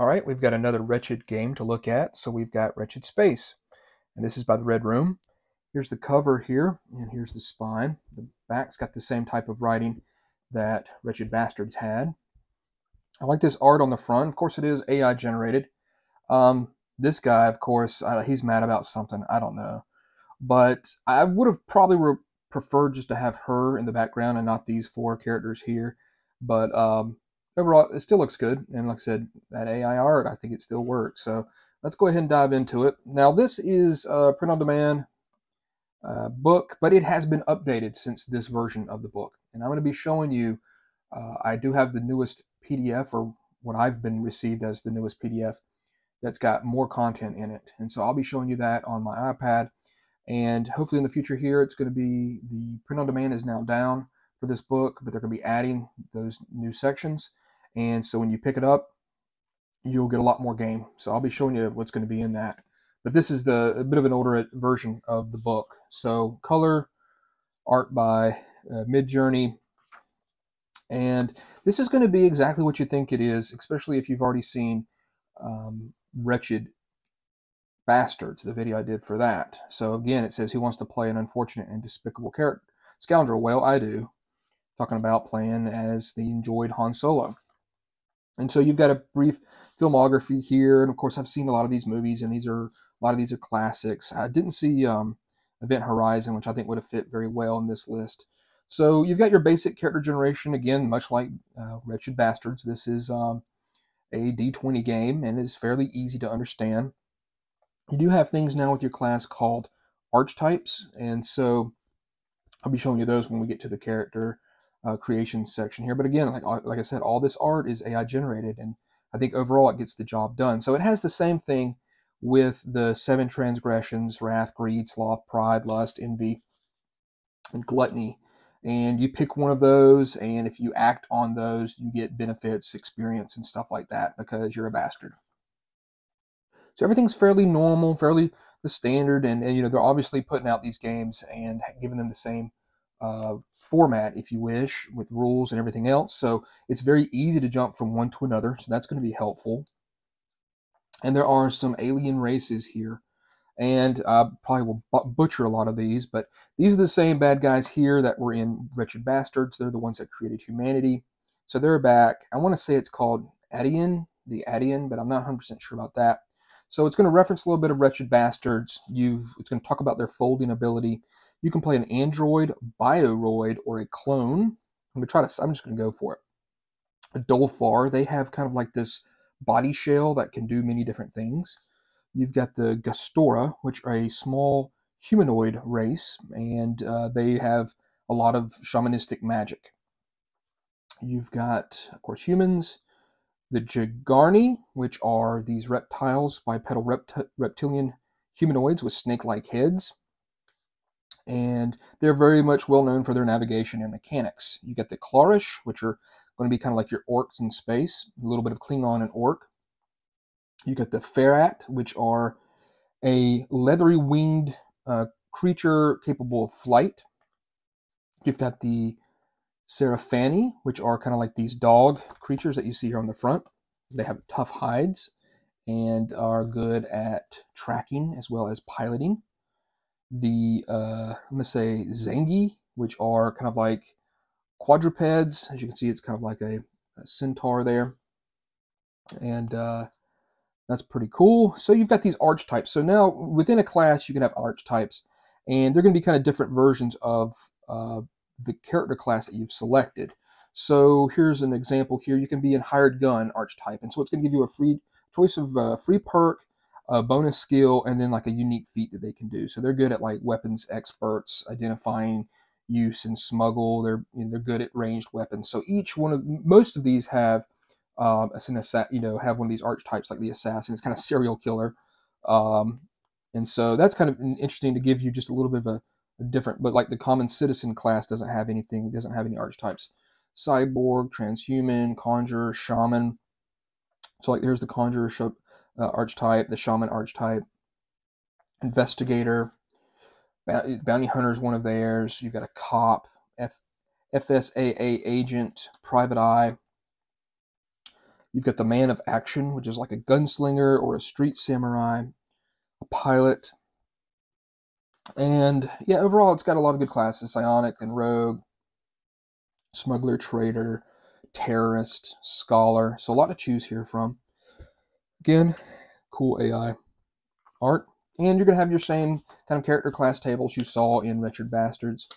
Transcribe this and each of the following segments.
All right, we've got another Wretched game to look at. So we've got Wretched Space, and this is by the Red Room. Here's the cover here, and here's the spine. The back's got the same type of writing that Wretched Bastards had. I like this art on the front. Of course, it is AI generated. This guy, of course, he's mad about something. I don't know. But I would have probably preferred just to have her in the background and not these four characters here. But overall, it still looks good. And like I said, that AI art, I think it still works. So let's go ahead and dive into it. Now, this is a print-on-demand book, but it has been updated since this version of the book. And I'm going to be showing you, I do have the newest PDF, or what I've been received as the newest PDF, that's got more content in it. And so I'll be showing you that on my iPad. And hopefully in the future here, it's going to be, the print on demand is now down for this book, but they're going to be adding those new sections. And so when you pick it up, you'll get a lot more game. So I'll be showing you what's going to be in that. But this is a bit of an older version of the book. So color, art by Midjourney. And this is going to be exactly what you think it is, especially if you've already seen Wretched Bastards, the video I did for that. So again, it says, who wants to play an unfortunate and despicable character? Scoundrel. Well, I do. Talking about playing as the enjoyed Han Solo. And so you've got a brief filmography here. And of course, I've seen a lot of these movies, and a lot of these are classics. I didn't see Event Horizon, which I think would have fit very well in this list. So you've got your basic character generation. Again, much like Wretched Bastards, this is a D20 game, and it's fairly easy to understand. You do have things now with your class called archetypes, and so I'll be showing you those when we get to the character creation section here. But again, like I said, all this art is AI generated, and I think overall it gets the job done. So it has the same thing with the 7 transgressions: wrath, greed, sloth, pride, lust, envy, and gluttony. And you pick one of those, and if you act on those, you get benefits, experience, and stuff like that because you're a bastard. So everything's fairly normal, fairly the standard, and you know, they're obviously putting out these games and giving them the same format, if you wish, with rules and everything else. So it's very easy to jump from one to another, so that's going to be helpful. And there are some alien races here, and I probably will butcher a lot of these, but these are the same bad guys here that were in Wretched Bastards. They're the ones that created humanity. So they're back. I want to say it's called Adian, the Adian, but I'm not 100% sure about that. So it's going to reference a little bit of Wretched Bastards. It's going to talk about their folding ability. You can play an android, bioroid, or a clone. I'm just going to go for it. A Dolfar, they have kind of like this body shell that can do many different things. You've got the Gastora, which are a small humanoid race, and they have a lot of shamanistic magic. You've got, of course, humans. The Jagarni, which are these reptiles, bipedal reptilian humanoids with snake-like heads. And they're very much well known for their navigation and mechanics. You get the Klarish, which are going to be kind of like your orcs in space, a little bit of Klingon and orc. You get the Ferat, which are a leathery winged creature capable of flight. You've got the Seraphani, which are kind of like these dog creatures that you see here on the front. They have tough hides and are good at tracking as well as piloting. The, I'm going to say Zengi, which are kind of like quadrupeds. As you can see, it's kind of like a centaur there. And that's pretty cool. So you've got these archetypes. So now within a class, you can have archetypes, and they're going to be kind of different versions of the character class that you've selected. So here's an example here. You can be in hired gun archetype, and so it's going to give you a free choice of free perk, a bonus skill, and then like a unique feat that they can do. So they're good at like weapons experts, identifying use and smuggle. They're good at ranged weapons. So most of these have have one of these archetypes, like the assassin. It's kind of serial killer, and so that's kind of interesting to give you just a little bit of a different, but like the common citizen class doesn't have any archetypes. Cyborg, transhuman, conjurer, shaman. So like here's the conjurer archetype, the shaman archetype, investigator, bounty hunter is one of theirs. You've got a cop, FSAA agent, private eye, You've got the man of action, which is like a gunslinger or a street samurai, a pilot. And yeah, overall, it's got a lot of good classes: psionic and rogue, smuggler, trader, terrorist, scholar. So a lot to choose here from. Again, cool AI art. And you're going to have your same kind of character class tables you saw in Wretched Bastards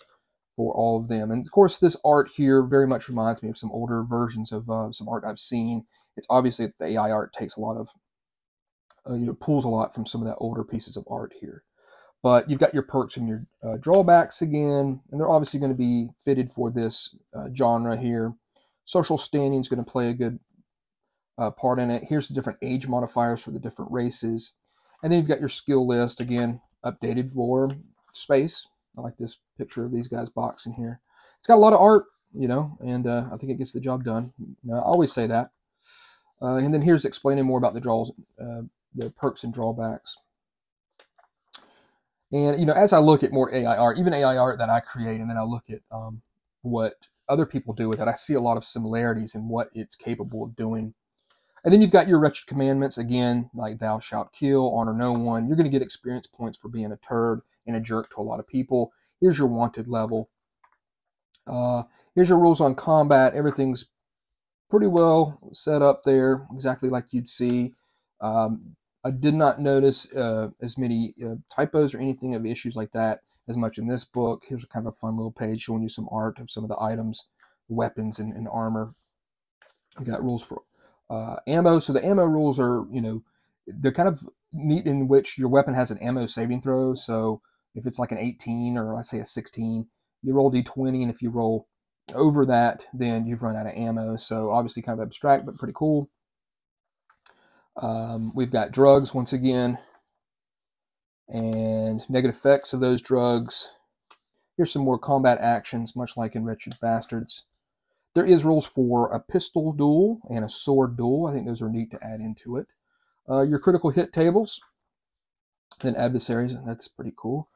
for all of them. And of course, this art here very much reminds me of some older versions of some art I've seen. It's obviously the AI art takes a lot of, pulls a lot from some of that older pieces of art here. But you've got your perks and your drawbacks again, and they're obviously going to be fitted for this genre here. Social standing is going to play a good part in it. Here's the different age modifiers for the different races. And then you've got your skill list, again, updated for space. I like this picture of these guys boxing here. It's got a lot of art, and I think it gets the job done. I always say that. And then here's explaining more about the perks and drawbacks. And, as I look at more AI art, even AI art that I create, and then I look at what other people do with it, I see a lot of similarities in what it's capable of doing. And then you've got your wretched commandments, again, like thou shalt kill, honor no one. You're going to get experience points for being a turd and a jerk to a lot of people. Here's your wanted level. Here's your rules on combat. Everything's pretty well set up there, exactly like you'd see. I did not notice as many typos or anything of issues like that as much in this book. Here's kind of a fun little page showing you some art of some of the items, weapons, and armor. We got rules for ammo. So the ammo rules are, they're kind of neat in which your weapon has an ammo saving throw. So if it's like an 18 or let's say a 16, you roll d20, and if you roll over that, then you've run out of ammo. So obviously kind of abstract, but pretty cool. We've got drugs once again, and negative effects of those drugs. Here's some more combat actions, much like in Wretched Bastards. There is rules for a pistol duel and a sword duel. I think those are neat to add into it. Your critical hit tables, then adversaries. That's pretty cool.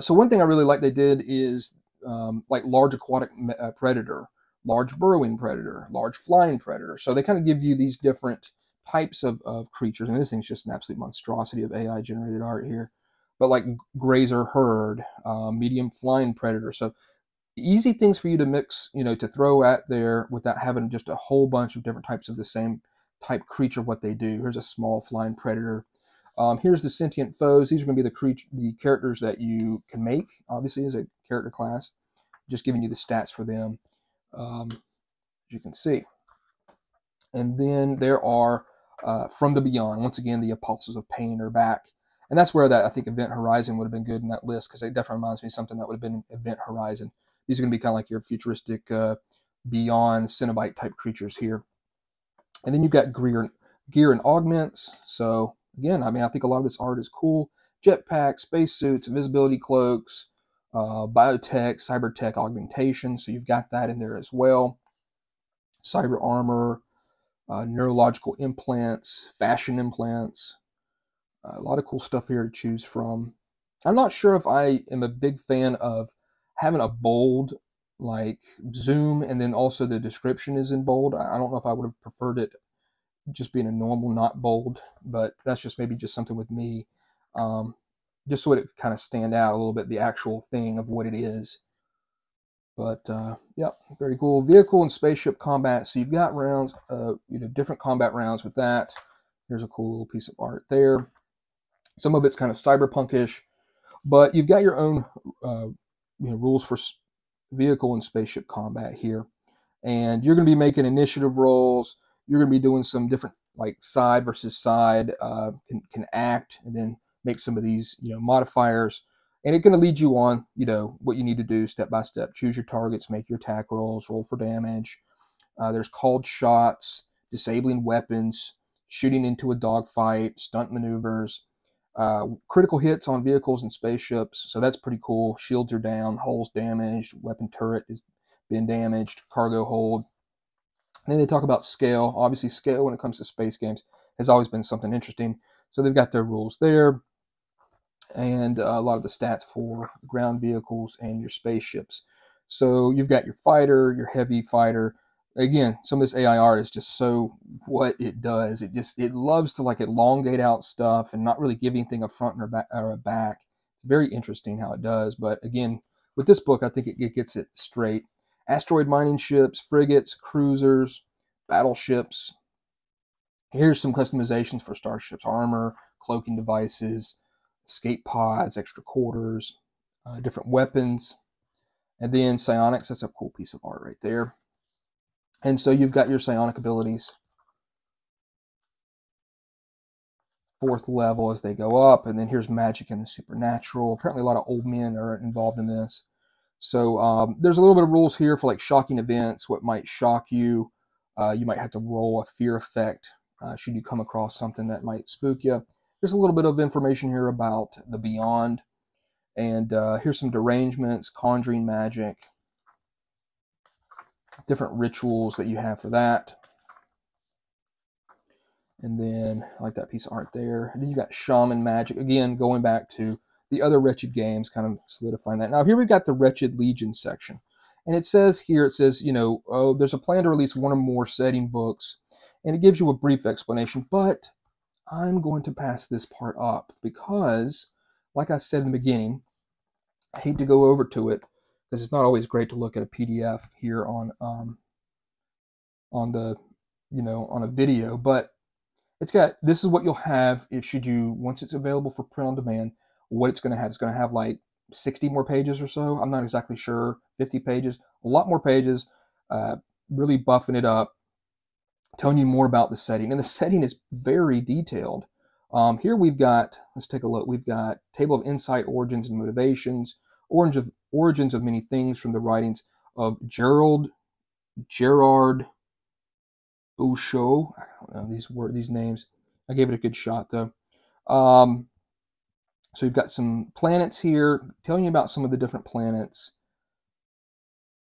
So one thing I really like they did is like large aquatic predator, large burrowing predator, large flying predator. So they kind of give you these different types of creatures. And this thing's just an absolute monstrosity of AI generated art here. But like grazer herd, medium flying predator. So easy things for you to mix, to throw at there without having just a whole bunch of different types of the same type creature, what they do. Here's a small flying predator. Here's the sentient foes. These are going to be the characters that you can make, obviously, as a character class. Just giving you the stats for them, as you can see. And then there are, from the beyond, once again, the Apostles of Pain are back. And that's where I think Event Horizon would have been good in that list, because it definitely reminds me of something that would have been Event Horizon. These are going to be kind of like your futuristic, beyond Cenobite type creatures here. And then you've got gear and augments. So again, I think a lot of this art is cool. Jetpacks, spacesuits, invisibility cloaks, biotech, cybertech augmentation. So you've got that in there as well. Cyber armor, neurological implants, fashion implants. A lot of cool stuff here to choose from. I'm not sure if I am a big fan of having a bold like zoom and then also the description is in bold. I don't know if I would have preferred it just being a normal, not bold, but that's just maybe just something with me. Just so it kind of stand out a little bit, the actual thing of what it is. But yeah, very cool. Vehicle and spaceship combat. So you've got rounds, different combat rounds with that. Here's a cool little piece of art there. Some of it's kind of cyberpunkish, but you've got your own rules for vehicle and spaceship combat here. And you're going to be making initiative rolls. You're going to be doing some different like side versus side, can act, and then make some of these modifiers. And it's going to lead you on, what you need to do step by step. Choose your targets, make your attack rolls, roll for damage. There's called shots, disabling weapons, shooting into a dogfight, stunt maneuvers, critical hits on vehicles and spaceships. So that's pretty cool. Shields are down, hulls damaged, weapon turret has been damaged, cargo hold. And then they talk about scale. Obviously, scale when it comes to space games has always been something interesting. So they've got their rules there. And a lot of the stats for ground vehicles and your spaceships. So you've got your fighter, your heavy fighter, again, some of this AI art is just so what it does. It loves to like elongate out stuff and not really give anything a front or a back. It's very interesting how it does. But again, with this book, I think it gets it straight. Asteroid mining ships, frigates, cruisers, battleships. Here's some customizations for starships: armor, cloaking devices, escape pods, extra quarters, different weapons, and then psionics. That's a cool piece of art right there. And so you've got your psionic abilities, 4th level as they go up, and then here's magic and the supernatural. Apparently a lot of old men are involved in this. So there's a little bit of rules here for like shocking events, what might shock you. You might have to roll a fear effect should you come across something that might spook you. There's a little bit of information here about the beyond, and here's some derangements, conjuring magic, different rituals that you have for that. And then I like that piece of art there. And then you got shaman magic, again going back to the other Wretched games, kind of solidifying that. Now here we've got the Wretched Legion section, and it says here, you know, oh, there's a plan to release one or more setting books, and it gives you a brief explanation, but I'm going to pass this part up because, like I said in the beginning, I hate to go over to it because it's not always great to look at a PDF here on the, you know, on a video, but it's got, this is what you'll have if should you, once it's available for print on demand, what it's going to have. It's going to have like 60 more pages or so. I'm not exactly sure, 50 pages, a lot more pages, really buffing it up, telling you more about the setting. And the setting is very detailed. Here we've got, let's take a look. We've got table of insight, origins and motivations, origins of many things from the writings of Gerard Osho. I don't know these names. I gave it a good shot though. So you've got some planets here, telling you about some of the different planets.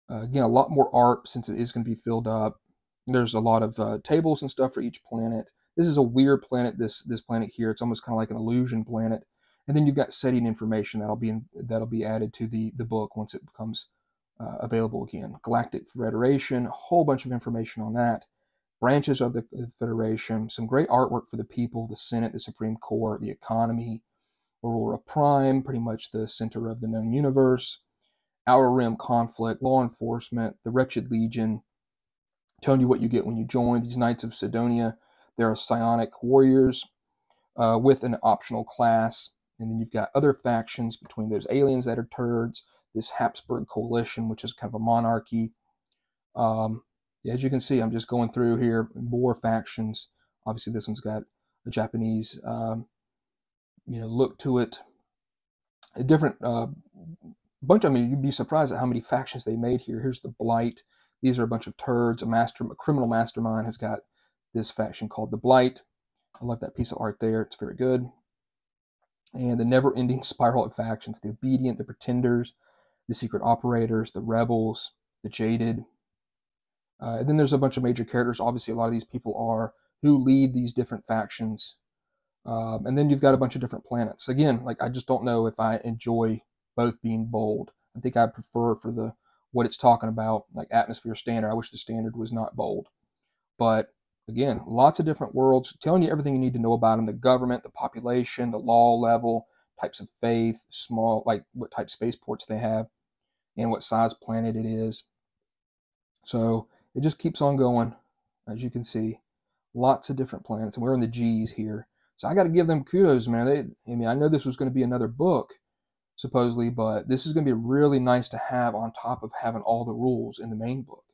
Again, a lot more art since it is going to be filled up. There's a lot of tables and stuff for each planet. This is a weird planet. This planet here, it's almost kind of like an illusion planet. And then you've got setting information that'll be added to the book once it becomes available again. Galactic Federation, a whole bunch of information on that. Branches of the Federation, some great artwork for the people, the Senate, the Supreme Court, the economy, Aurora Prime, pretty much the center of the known universe, Outer Rim conflict, law enforcement, the Wretched Legion, telling you what you get when you join. These Knights of Sidonia, they're psionic warriors with an optional class. And then you've got other factions between those aliens that are turds, this Habsburg coalition, which is kind of a monarchy. As you can see, I'm just going through here, more factions. Obviously, this one's got a Japanese, look to it. A different bunch. I mean, you'd be surprised at how many factions they made here. Here's the Blight. These are a bunch of turds. A criminal mastermind has got this faction called the Blight. I love that piece of art there. It's very good. And the never-ending spiral of factions: the Obedient, the Pretenders, the Secret Operators, the Rebels, the Jaded. And then there's a bunch of major characters. Obviously, a lot of these people are who lead these different factions. And then you've got a bunch of different planets. Again, like I just don't know if I enjoy both being bold. I think I prefer for what it's talking about, like atmosphere standard. I wish the standard was not bold. But again, lots of different worlds, telling you everything you need to know about them: the government, the population, the law level, types of faith, like what type spaceports they have, and what size planet it is. So it just keeps on going, as you can see. Lots of different planets, and we're in the G's here. So I got to give them kudos, man. I know this was going to be another book, supposedly, but this is going to be really nice to have on top of having all the rules in the main book.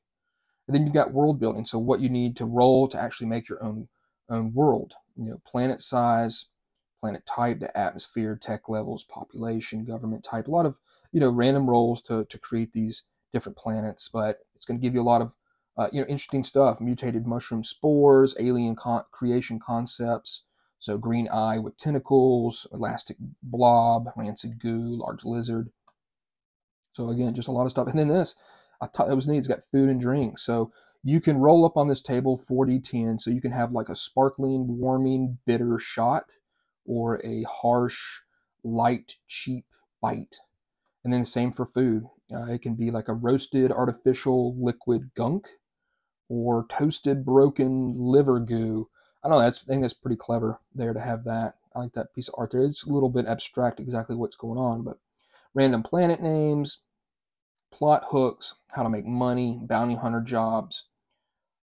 And then you've got world building, so what you need to roll to actually make your own world. Planet size, planet type, the atmosphere, tech levels, population, government type. A lot of random rolls to create these different planets, but it's going to give you a lot of interesting stuff: mutated mushroom spores, alien creation concepts. So green eye with tentacles, elastic blob, rancid goo, large lizard. So again, just a lot of stuff. And then this, I thought it was neat. It's got food and drink. So you can roll up on this table 4d10. So you can have like a sparkling, warming, bitter shot, or a harsh, light, cheap bite. And then the same for food. It can be like a roasted, artificial, liquid gunk, or toasted broken liver goo. I don't know, I think that's pretty clever there to have that. I like that piece of art there. It's a little bit abstract exactly what's going on, but random planet names, plot hooks, how to make money, bounty hunter jobs,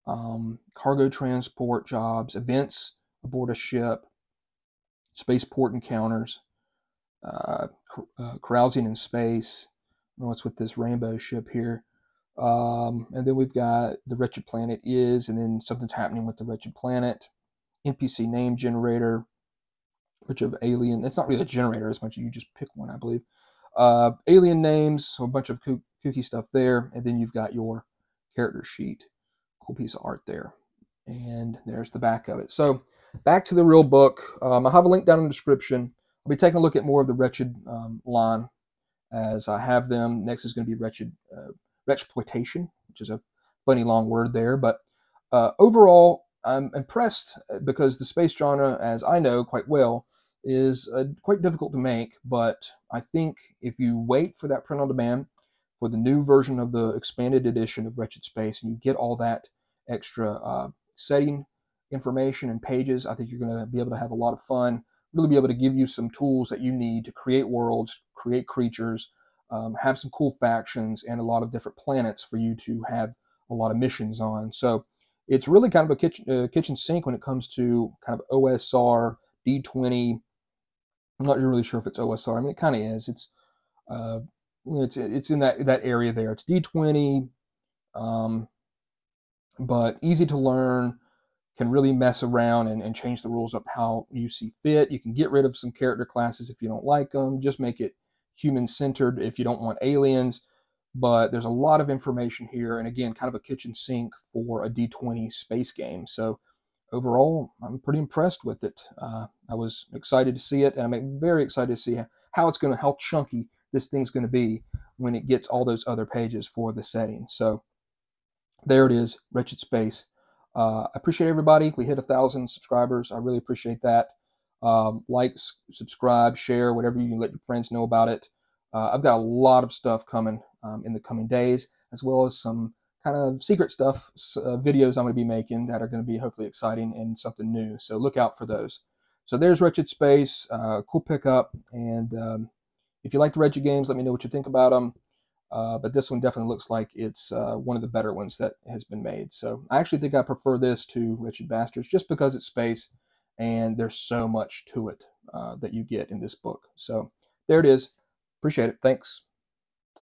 cargo transport jobs, events aboard a ship, spaceport encounters, carousing in space. What's with this rainbow ship here? And then we've got the Wretched Planet is, and then something's happening with the Wretched Planet. NPC name generator, which of alien, it's not really a generator as much as you just pick one, I believe. Alien names, so a bunch of kooky stuff there. And then you've got your character sheet. Cool piece of art there. And there's the back of it. So back to the real book. I'll have a link down in the description. I'll be taking a look at more of the Wretched line as I have them. Next is going to be Wretchploitation, which is a funny long word there. But overall, I'm impressed because the space genre, as I know quite well, is quite difficult to make. But I think if you wait for that print on demand, for the new version of the expanded edition of Wretched Space, and you get all that extra setting information and pages, I think you're going to be able to have a lot of fun, really be able to give you some tools that you need to create worlds, create creatures, have some cool factions, and a lot of different planets for you to have a lot of missions on. So it's really kind of a kitchen sink when it comes to kind of OSR, D20. I'm not really sure if it's OSR. I mean, it kind of is. It's in that area there. It's D20, but easy to learn. Can really mess around and change the rules up how you see fit. You can get rid of some character classes if you don't like them. Just make it human-centered if you don't want aliens. But there's a lot of information here, and again, kind of a kitchen sink for a D20 space game. So overall, I'm pretty impressed with it. I was excited to see it, and I'm very excited to see how chunky this thing's going to be when it gets all those other pages for the setting. So there it is, Wretched Space. I appreciate everybody. We hit 1,000 subscribers. I really appreciate that. Like, subscribe, share, whatever you can let your friends know about it. I've got a lot of stuff coming in the coming days, as well as some kind of secret stuff, videos I'm going to be making that are going to be hopefully exciting and something new. So look out for those. So there's Wretched Space. Cool pickup. And if you like the Wretched games, let me know what you think about them. But this one definitely looks like it's one of the better ones that has been made. So I actually think I prefer this to Wretched Bastards just because it's space and there's so much to it that you get in this book. So there it is. Appreciate it. Thanks.